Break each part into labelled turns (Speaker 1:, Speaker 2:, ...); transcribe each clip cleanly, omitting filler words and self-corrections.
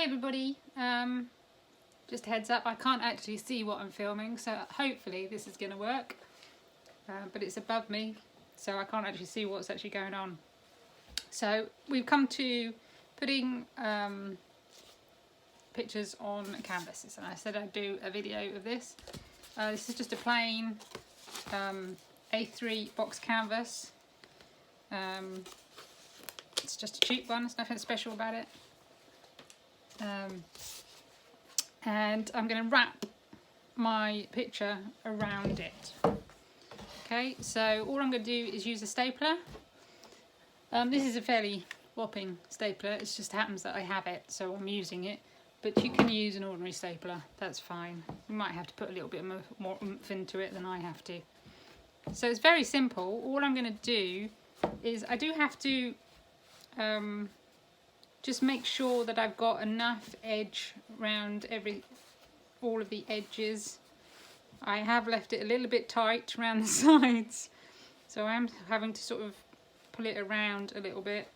Speaker 1: Hi everybody, just a heads up, I can't actually see what I'm filming, so hopefully this is going to work, but it's above me, so I can't actually see what's actually going on. So we've come to putting pictures on canvases, and I said I'd do a video of this. This is just a plain A3 box canvas. It's just a cheap one, there's nothing special about it. And I'm going to wrap my picture around it. Okay, so all I'm going to do is use a stapler. This is a fairly whopping stapler, it just happens that I have it, so I'm using it. But you can use an ordinary stapler, that's fine. You might have to put a little bit more oomph into it than I have to. So it's very simple. All I'm going to do is I do have to just make sure that I've got enough edge around all of the edges. I have left it a little bit tight around the sides, so I'm having to sort of pull it around a little bit.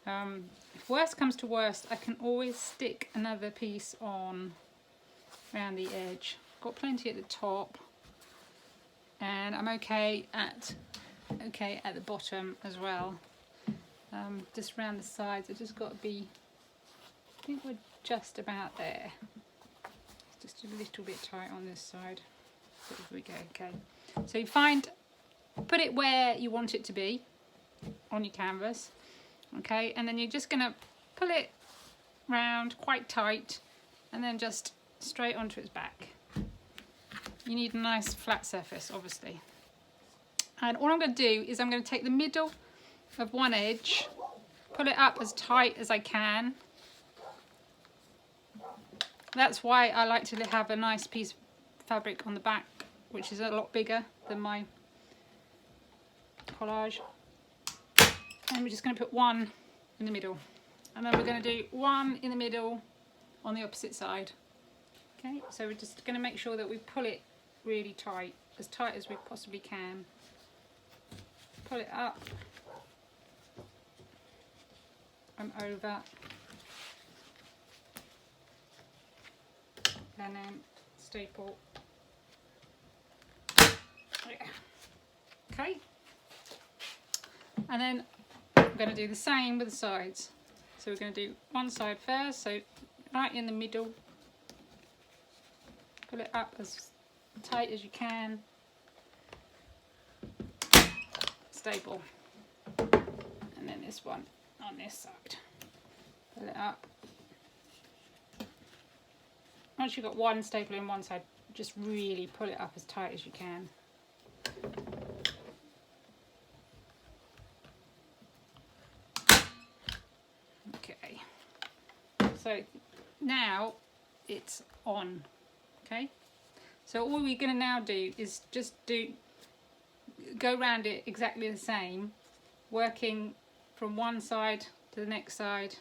Speaker 1: If worst comes to worst, I can always stick another piece on around the edge. Got plenty at the top, and I'm okay at the bottom as well. Just around the sides, I just got to be, I think we're just about there. It's just a little bit tight on this side. So there we go, okay. So you put it where you want it to be on your canvas, okay, and then you're just going to pull it round quite tight and then just straight onto its back. You need a nice flat surface, obviously. And all I'm going to do is I'm going to take the middle of one edge, pull it up as tight as I can. That's why I like to have a nice piece of fabric on the back, which is a lot bigger than my collage. And we're just going to put one in the middle, and then we're going to do one in the middle on the opposite side. Okay, so we're just going to make sure that we pull it really tight as we possibly can. Pull it up and over, and then staple. Yeah. Okay, and then I'm going to do the same with the sides. So we're going to do one side first, so right in the middle, pull it up as tight as you can, staple, and then this one on this side, pull it up. Once you've got one staple in one side, just really pull it up as tight as you can. Okay, so now it's on. Okay, so all we're going to now do is just go around it exactly the same, working from one side to the next side,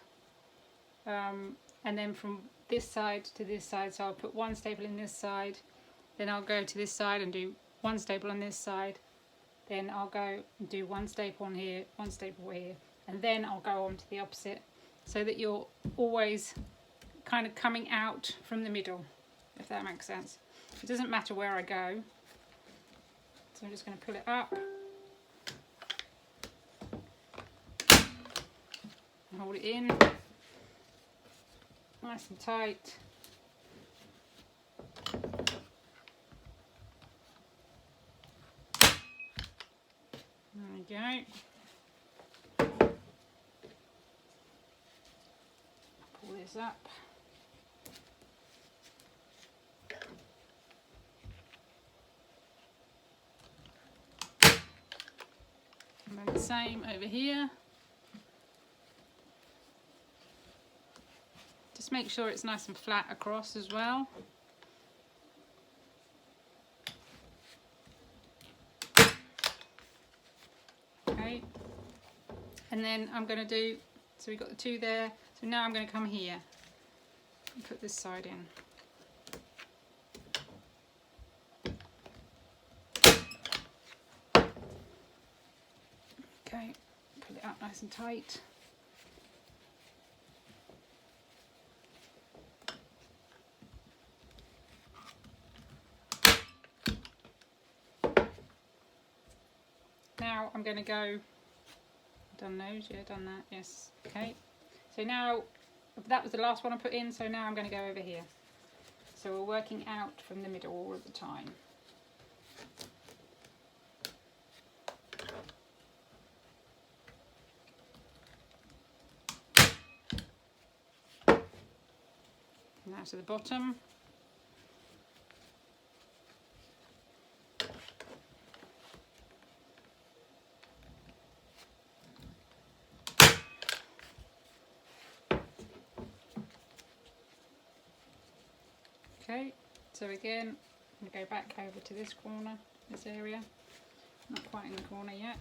Speaker 1: and then from this side to this side. So I'll put one staple in this side, then I'll go to this side and do one staple on this side, then I'll go and do one staple on here, one staple here, and then I'll go on to the opposite, so that you're always kind of coming out from the middle, if that makes sense. It doesn't matter where I go. So I'm just going to pull it up, hold it in nice and tight. There we go. Pull this up. And then the same over here. Just make sure it's nice and flat across as well. Okay, and then I'm going to do, so we've got the two there, so now I'm going to come here and put this side in. Okay, pull it up nice and tight. I'm going to go, done those, yeah, done that, yes, okay. So now, that was the last one I put in, so now I'm going to go over here. So we're working out from the middle all of the time. Now to the bottom. Okay, so again, I'm going to go back over to this corner, this area. Not quite in the corner yet.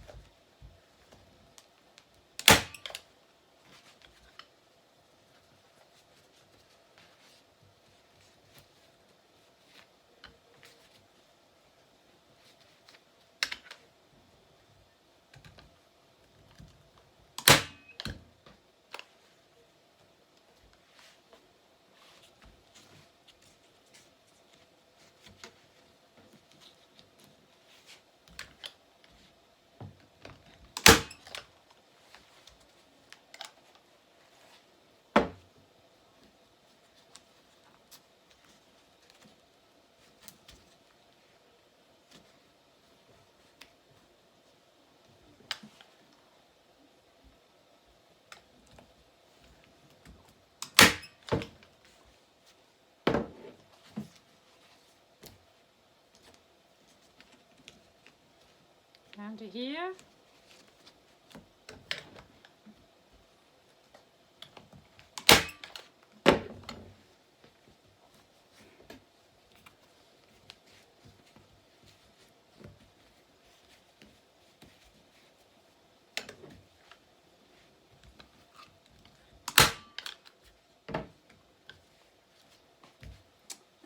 Speaker 1: Down to here.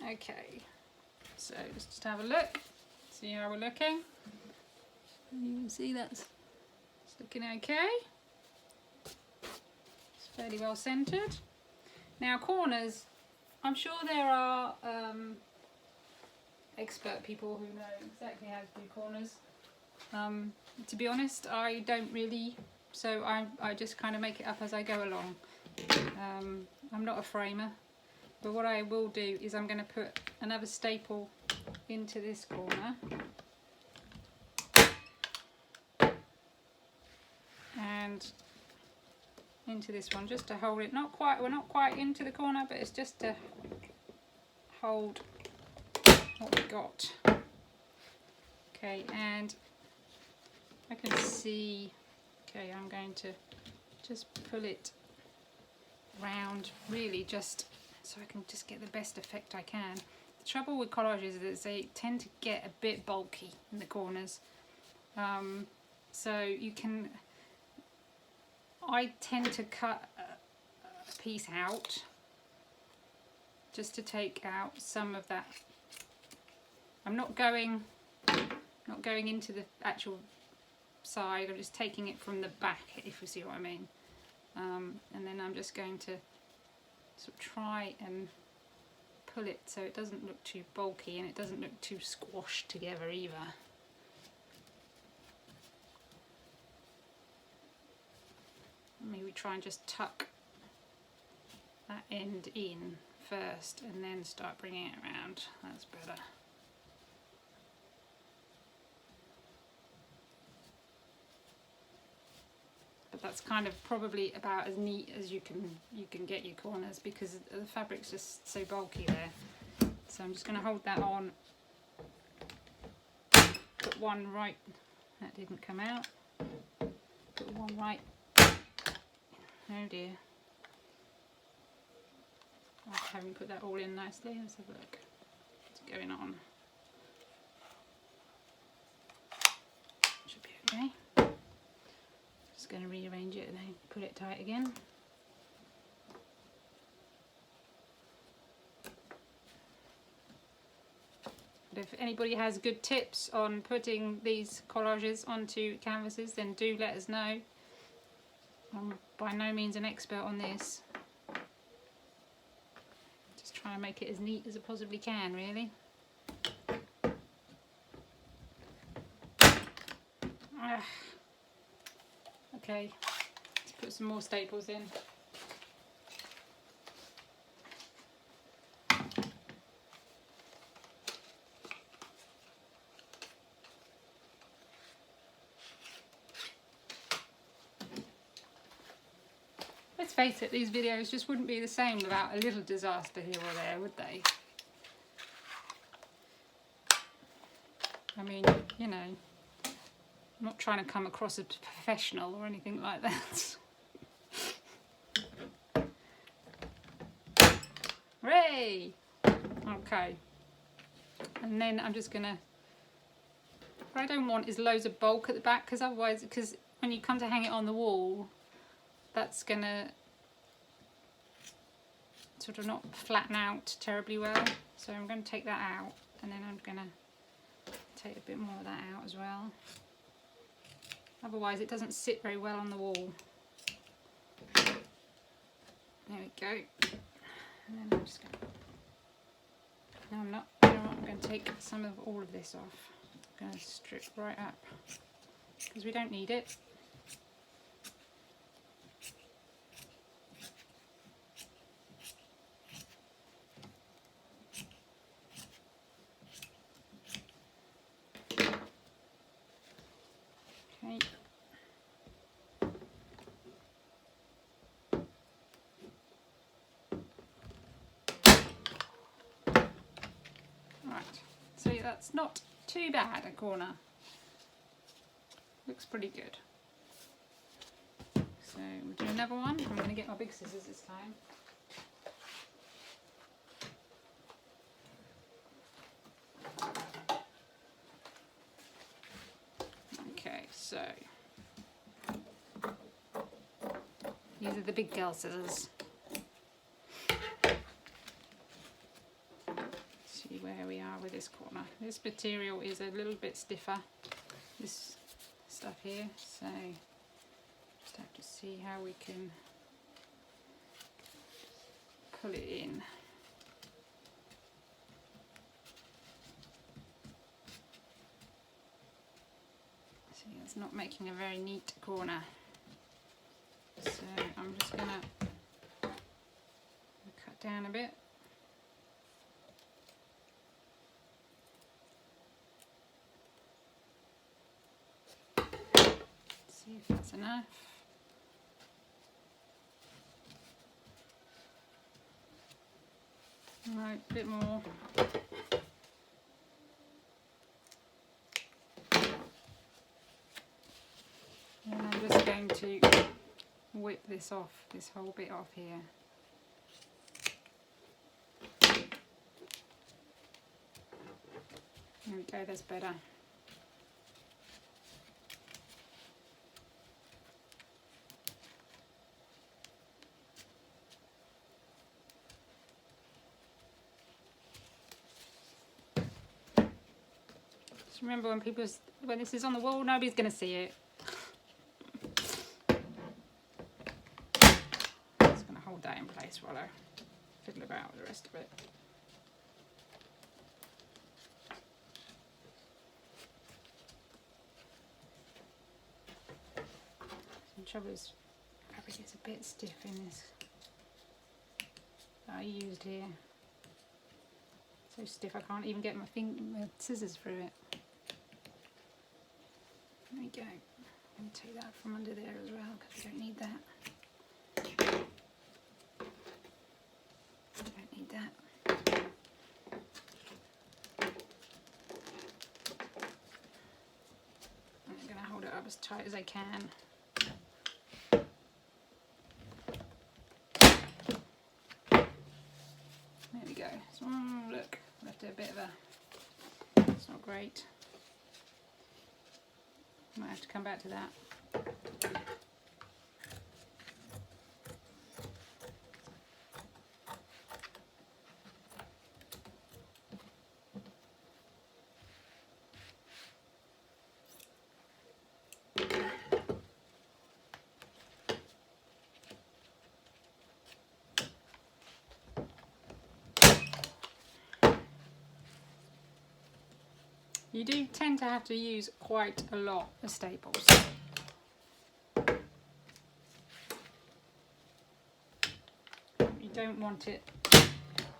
Speaker 1: Okay, so let's just have a look, see how we're looking. You can see it's looking okay. It's fairly well centered. Now corners, I'm sure there are expert people who know exactly how to do corners. To be honest, I don't really, so I just kind of make it up as I go along. I'm not a framer, but what I will do is I'm going to put another staple into this corner. And into this one, just to hold it, we're not quite into the corner, but it's just to hold what we got. Okay, and I can see, okay, I'm going to just pull it round, really just so I can just get the best effect I can. The trouble with collages is they tend to get a bit bulky in the corners, so you can, I tend to cut a piece out just to take out some of that. I'm not going into the actual side, I'm just taking it from the back, if you see what I mean. And then I'm just going to sort of try and pull it so it doesn't look too bulky and it doesn't look too squashed together either. Maybe try and just tuck that end in first and then start bringing it around. That's better. But that's kind of probably about as neat as you can get your corners, because the fabric's just so bulky there. So I'm just going to hold that on, put one right, that didn't come out, put one right, oh dear, I haven't put that all in nicely. Let's have a look what's going on. Should be okay. Just going to rearrange it and then put it tight again. But if anybody has good tips on putting these collages onto canvases, then do let us know. I'm by no means an expert on this. Just try and make it as neat as I possibly can, really. Okay, let's put some more staples in. Let's face it, these videos just wouldn't be the same without a little disaster here or there, would they? I mean, you know, I'm not trying to come across as professional or anything like that. Hooray! Okay. And then I'm just gonna, what I don't want is loads of bulk at the back, because otherwise, because when you come to hang it on the wall, that's gonna sort of not flatten out terribly well. So I'm going to take that out, and then I'm going to take a bit more of that out as well. Otherwise it doesn't sit very well on the wall. There we go. And then I'm just going to, no I'm not, you know what, I'm going to take some of all of this off. I'm going to strip right up, because we don't need it. Okay. Right, so that's not too bad a corner. Looks pretty good. So we'll do another one. I'm going to get my big scissors this time. Okay, so these are the big girl scissors. See where we are with this corner. This material is a little bit stiffer, this stuff here, so just have to see how we can pull it in. See, it's not making a very neat corner, so I'm just going to cut down a bit. See if that's enough. Right, a bit more. And I'm just going to whip this off, this whole bit off here. There we go, that's better. Just remember when this is on the wall, nobody's going to see it. Just going to hold that in place while I fiddle about with the rest of it. The trouble is, fabric is a bit stiff in this that I used here. So stiff I can't even get my scissors through it. There we go. I'm going to take that from under there as well, because we don't need that. Don't need that. I'm going to hold it up as tight as I can. There we go. So, look, left it a bit of a, it's not great. Might have to come back to that. You do tend to have to use quite a lot of staples. don't want it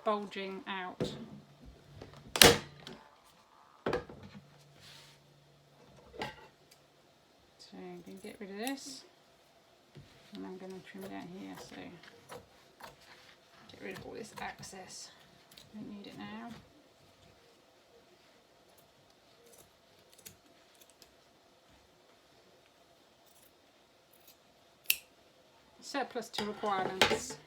Speaker 1: bulging out. So I'm going to get rid of this, and I'm going to trim down here, so get rid of all this excess. Don't need it now. Surplus to requirements.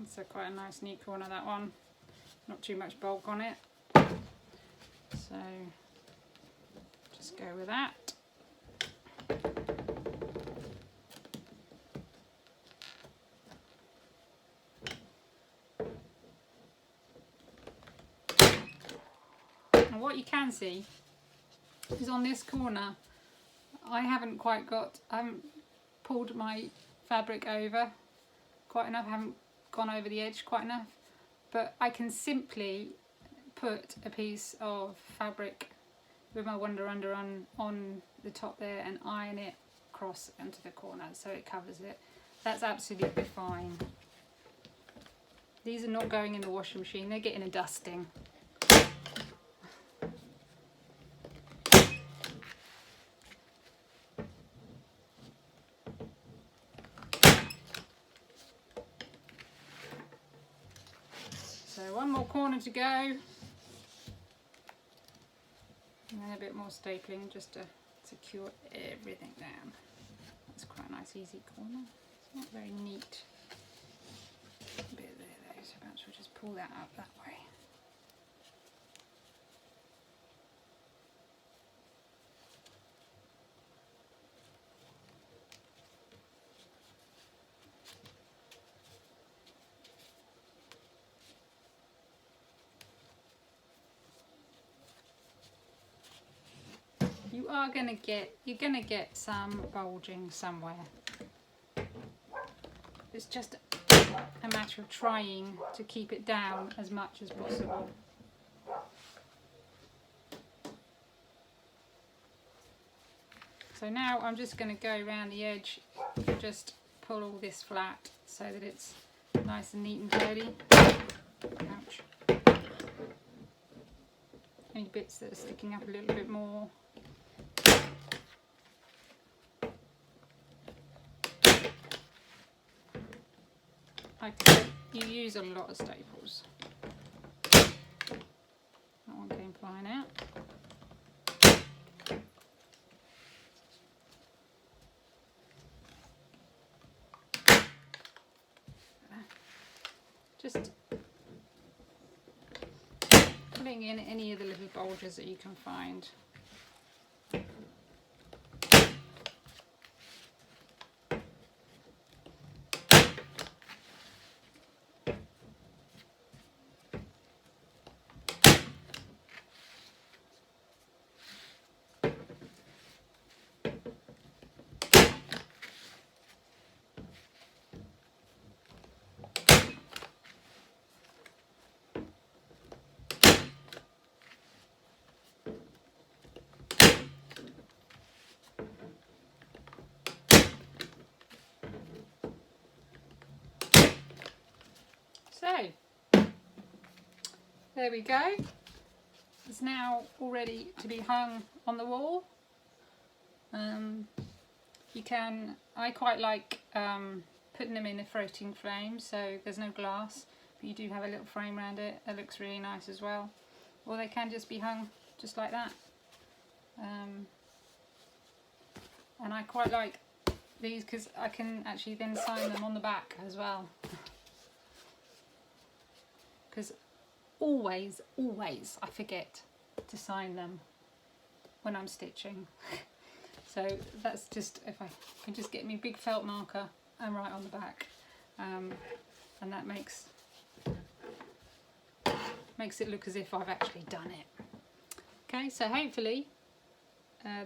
Speaker 1: It's quite a nice neat corner, that one. Not too much bulk on it. So just go with that. And what you can see is on this corner, I haven't pulled my fabric over quite enough, I haven't gone over the edge quite enough, but I can simply put a piece of fabric with my Wonder Under on the top there and iron it across into the corner so it covers it. That's absolutely fine. These are not going in the washing machine, they're getting a dusting. So one more corner to go, and then a bit more stapling just to secure everything down. That's quite a nice easy corner. It's not very neat. A bit there though, so perhaps we'll just pull that up that way. You're gonna get some bulging somewhere. It's just a matter of trying to keep it down as much as possible. So now I'm just going to go around the edge and just pull all this flat so that it's nice and neat and tidy. Ouch. Any bits that are sticking up a little bit more. You use a lot of staples. That one came flying out. Just putting in any of the little bulges that you can find. So, there we go. It's now all ready to be hung on the wall. I quite like putting them in a floating frame, so there's no glass, but you do have a little frame around it. It looks really nice as well. Or they can just be hung just like that. And I quite like these because I can actually then sign them on the back as well. Because always I forget to sign them when I'm stitching. So that's just, if I can just get me a big felt marker and write on the back, and that makes it look as if I've actually done it. Okay, so hopefully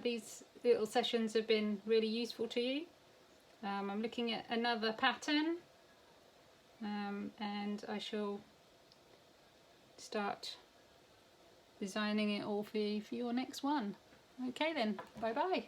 Speaker 1: these little sessions have been really useful to you. I'm looking at another pattern, and I shall start designing it all for your next one. Okay then, bye bye.